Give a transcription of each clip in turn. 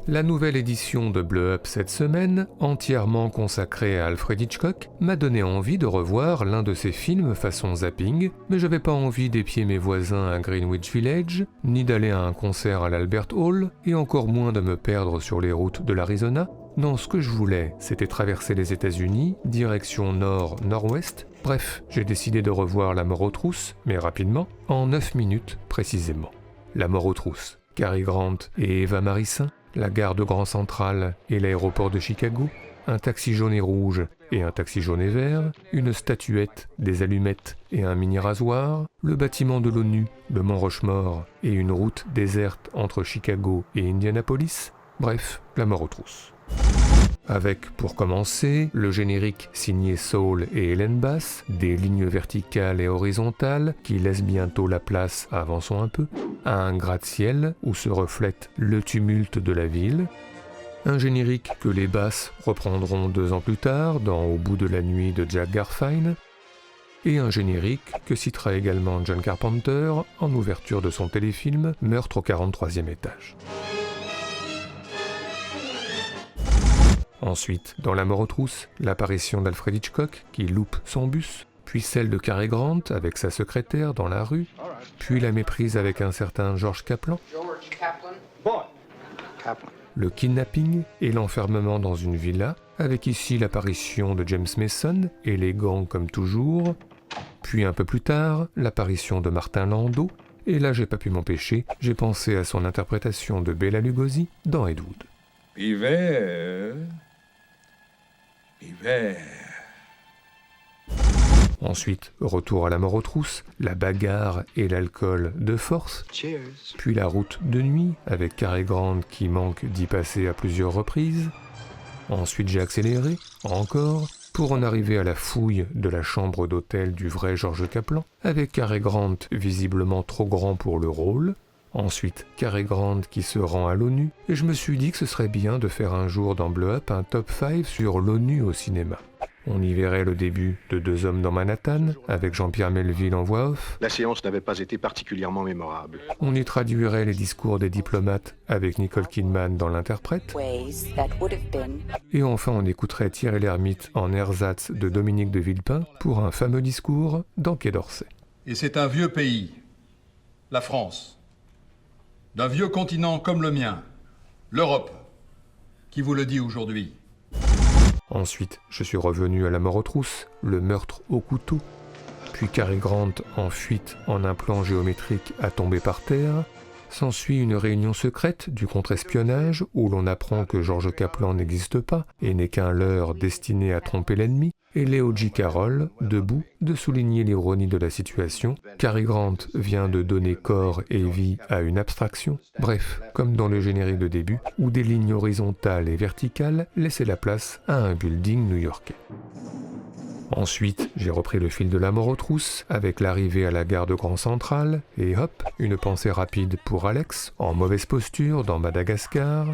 La nouvelle édition de Blow Up cette semaine, entièrement consacrée à Alfred Hitchcock, m'a donné envie de revoir l'un de ses films façon zapping, mais j'avais pas envie d'épier mes voisins à Greenwich Village, ni d'aller à un concert à l'Albert Hall, et encore moins de me perdre sur les routes de l'Arizona. Non, ce que je voulais, c'était traverser les États-Unis, direction nord-nord-ouest. Bref, j'ai décidé de revoir La Mort aux trousses, mais rapidement, en 9 minutes précisément. La Mort aux trousses, Cary Grant et Eva Marisin, la gare de Grand Central et l'aéroport de Chicago, un taxi jaune et rouge et un taxi jaune et vert, une statuette, des allumettes et un mini-rasoir, le bâtiment de l'ONU, le Mont Rushmore et une route déserte entre Chicago et Indianapolis, bref, La Mort aux trousses. Avec, pour commencer, le générique signé Saul et Hélène Bass, des lignes verticales et horizontales qui laissent bientôt la place, avançons un peu, à un gratte-ciel où se reflète le tumulte de la ville, un générique que les Basses reprendront 2 ans plus tard dans Au bout de la nuit de Jack Garfein, et un générique que citera également John Carpenter en ouverture de son téléfilm Meurtre au 43e étage. Ensuite, dans La Mort aux trousses, l'apparition d'Alfred Hitchcock qui loupe son bus, puis celle de Cary Grant avec sa secrétaire dans la rue, puis la méprise avec un certain George Kaplan, le kidnapping et l'enfermement dans une villa, avec ici l'apparition de James Mason, élégant comme toujours, puis un peu plus tard, l'apparition de Martin Landau, et là j'ai pas pu m'empêcher, j'ai pensé à son interprétation de Bela Lugosi dans Ed Wood. Hiver. Ensuite, retour à La Mort aux trousses, la bagarre et l'alcool de force. Cheers. Puis la route de nuit, avec Cary Grant qui manque d'y passer à plusieurs reprises. Ensuite j'ai accéléré, encore, pour en arriver à la fouille de la chambre d'hôtel du vrai George Kaplan, avec Cary Grant visiblement trop grand pour le rôle. Ensuite, Cary Grant qui se rend à l'ONU, et je me suis dit que ce serait bien de faire un jour dans Blow Up un top 5 sur l'ONU au cinéma. On y verrait le début de 2 hommes dans Manhattan, avec Jean-Pierre Melville en voix off. La séance n'avait pas été particulièrement mémorable. On y traduirait les discours des diplomates avec Nicole Kidman dans l'interprète. Et enfin, on écouterait Thierry Lhermitte en ersatz de Dominique de Villepin pour un fameux discours dans Quai d'Orsay. Et c'est un vieux pays, la France, d'un vieux continent comme le mien, l'Europe, qui vous le dit aujourd'hui. Ensuite, je suis revenu à La Mort aux trousses, le meurtre au couteau, puis Cary Grant en fuite en un plan géométrique à tomber par terre. S'ensuit une réunion secrète du contre-espionnage où l'on apprend que George Kaplan n'existe pas et n'est qu'un leurre destiné à tromper l'ennemi, et Léo G. Carroll, debout, de souligner l'ironie de la situation. Cary Grant vient de donner corps et vie à une abstraction. Bref, comme dans le générique de début, où des lignes horizontales et verticales laissaient la place à un building new-yorkais. Ensuite, j'ai repris le fil de La Mort aux trousses avec l'arrivée à la gare de Grand Central et hop, une pensée rapide pour Alex, en mauvaise posture dans Madagascar.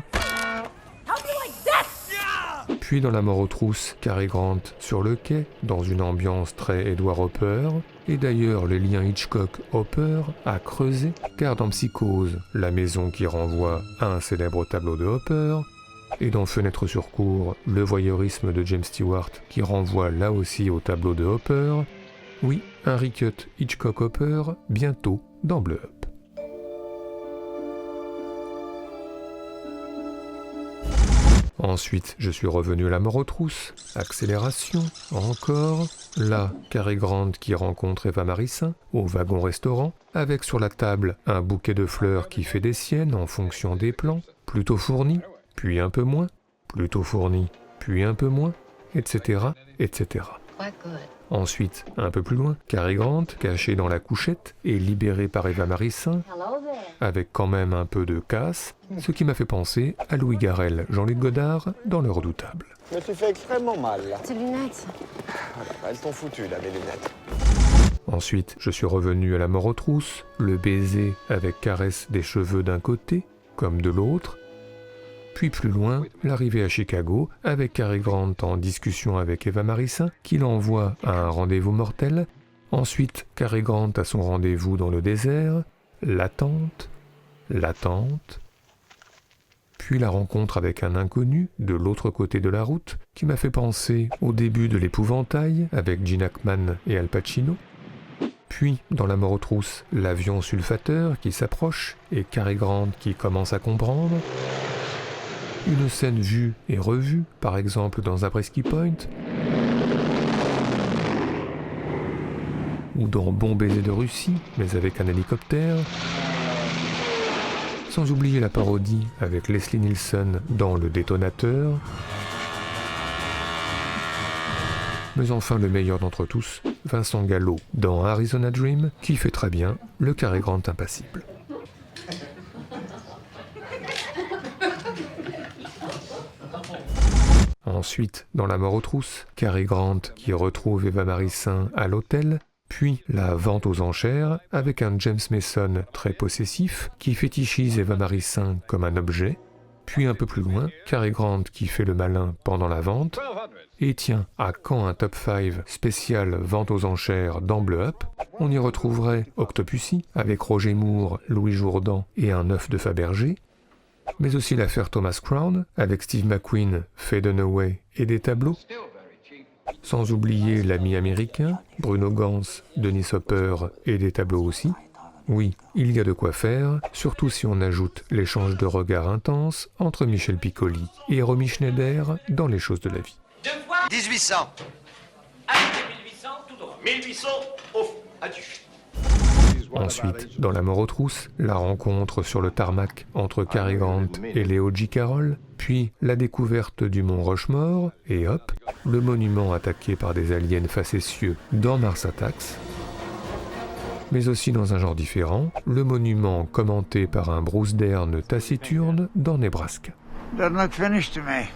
Puis dans La Mort aux trousses, Cary Grant sur le quai, dans une ambiance très Edward Hopper. Et d'ailleurs, le lien Hitchcock-Hopper a creusé, car dans Psychose, la maison qui renvoie à un célèbre tableau de Hopper, et dans Fenêtre sur cour, le voyeurisme de James Stewart qui renvoie là aussi au tableau de Hopper. Oui, un recut Hitchcock-Hopper, bientôt dans Blow Up. Ensuite, je suis revenu à La Mort aux trousses, accélération, encore, là, Cary Grant qui rencontre Eva Marisin, au wagon-restaurant, avec sur la table un bouquet de fleurs qui fait des siennes en fonction des plans, plutôt fourni, puis un peu moins, plutôt fourni, puis un peu moins, etc., etc. Ensuite, un peu plus loin, Cary Grant, caché dans la couchette et libéré par Eva Marisin, avec quand même un peu de casse, ce qui m'a fait penser à Louis Garrel, Jean-Luc Godard dans Le Redoutable. Mais tu fais extrêmement mal, là. Tes lunettes. Voilà, elles t'ont foutu, là, mes lunettes. Ensuite, je suis revenu à La Mort aux trousses, le baiser avec caresse des cheveux d'un côté, comme de l'autre. Puis plus loin, l'arrivée à Chicago, avec Cary Grant en discussion avec Eva Marisin, qui l'envoie à un rendez-vous mortel. Ensuite, Cary Grant à son rendez-vous dans le désert. L'attente. puis la rencontre avec un inconnu de l'autre côté de la route qui m'a fait penser au début de l'Épouvantail avec Gene Hackman et Al Pacino. Puis, dans La mort aux trousses, l'avion sulfateur qui s'approche et Cary Grant qui commence à comprendre. Une scène vue et revue, par exemple dans Zabriskie Point, ou dans Bon baiser de Russie, mais avec un hélicoptère. Sans oublier la parodie avec Leslie Nielsen dans Le Détonateur. Mais enfin le meilleur d'entre tous, Vincent Gallo dans Arizona Dream, qui fait très bien le Cary Grant impassible. Ensuite, dans La mort aux trousses, Cary Grant qui retrouve Eva Marissin à l'hôtel, puis la vente aux enchères avec un James Mason très possessif qui fétichise Eva Marissin comme un objet, puis un peu plus loin, Cary Grant qui fait le malin pendant la vente, et tiens, à quand un top 5 spécial vente aux enchères dans Bleu Up, on y retrouverait Octopussy avec Roger Moore, Louis Jourdan et un œuf de Fabergé, mais aussi l'affaire Thomas Crown avec Steve McQueen, Faye Dunaway et des tableaux, sans oublier L'ami américain, Bruno Gans, Dennis Hopper et des tableaux aussi. Oui, il y a de quoi faire, surtout si on ajoute l'échange de regards intenses entre Michel Piccoli et Romy Schneider dans Les choses de la vie. 1800. Allez, 1800, tout droit. 1800, ouf, adieu. Ensuite, dans La mort aux trousses, la rencontre sur le tarmac entre Cary Grant et Léo G. Carroll, puis la découverte du mont Rushmore, et hop, le monument attaqué par des aliens facétieux dans Mars Attacks, mais aussi dans un genre différent, le monument commenté par un Bruce Dern taciturne dans Nebraska. Doesn't look finished to me.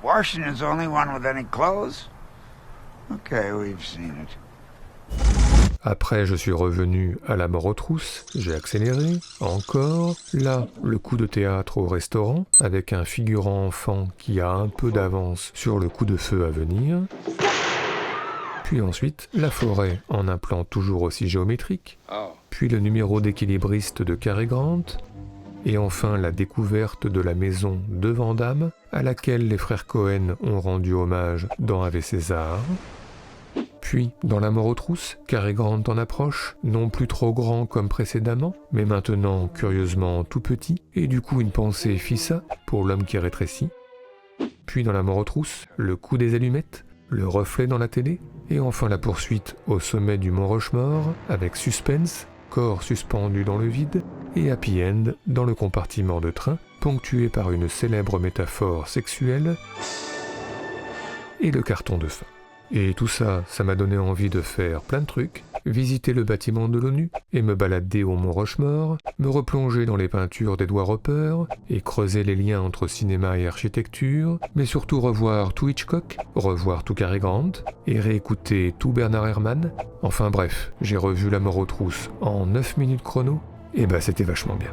Washington's the only one with any clothes. Okay, we've seen it. Après, je suis revenu à La mort aux trousses, j'ai accéléré, encore, là, le coup de théâtre au restaurant, avec un figurant enfant qui a un peu d'avance sur le coup de feu à venir, puis ensuite, la forêt en un plan toujours aussi géométrique, puis le numéro d'équilibriste de Cary Grant, et enfin la découverte de la maison de Van Damme, à laquelle les frères Cohen ont rendu hommage dans Ave César. Puis, dans La mort aux trousses, Cary Grant en approche, non plus trop grand comme précédemment, mais maintenant curieusement tout petit, et du coup une pensée fissa pour l'homme qui rétrécit. Puis dans La mort aux trousses, le coup des allumettes, le reflet dans la télé, et enfin la poursuite au sommet du mont Rushmore, avec suspense, corps suspendu dans le vide, et happy end dans le compartiment de train, ponctué par une célèbre métaphore sexuelle, et le carton de fin. Et tout ça, ça m'a donné envie de faire plein de trucs, visiter le bâtiment de l'ONU, et me balader au mont Rushmore, me replonger dans les peintures d'Edward Hopper, et creuser les liens entre cinéma et architecture, mais surtout revoir tout Hitchcock, revoir tout Cary Grant, et réécouter tout Bernard Herrmann. Enfin bref, j'ai revu La mort aux trousses en 9 minutes chrono, et bah c'était vachement bien.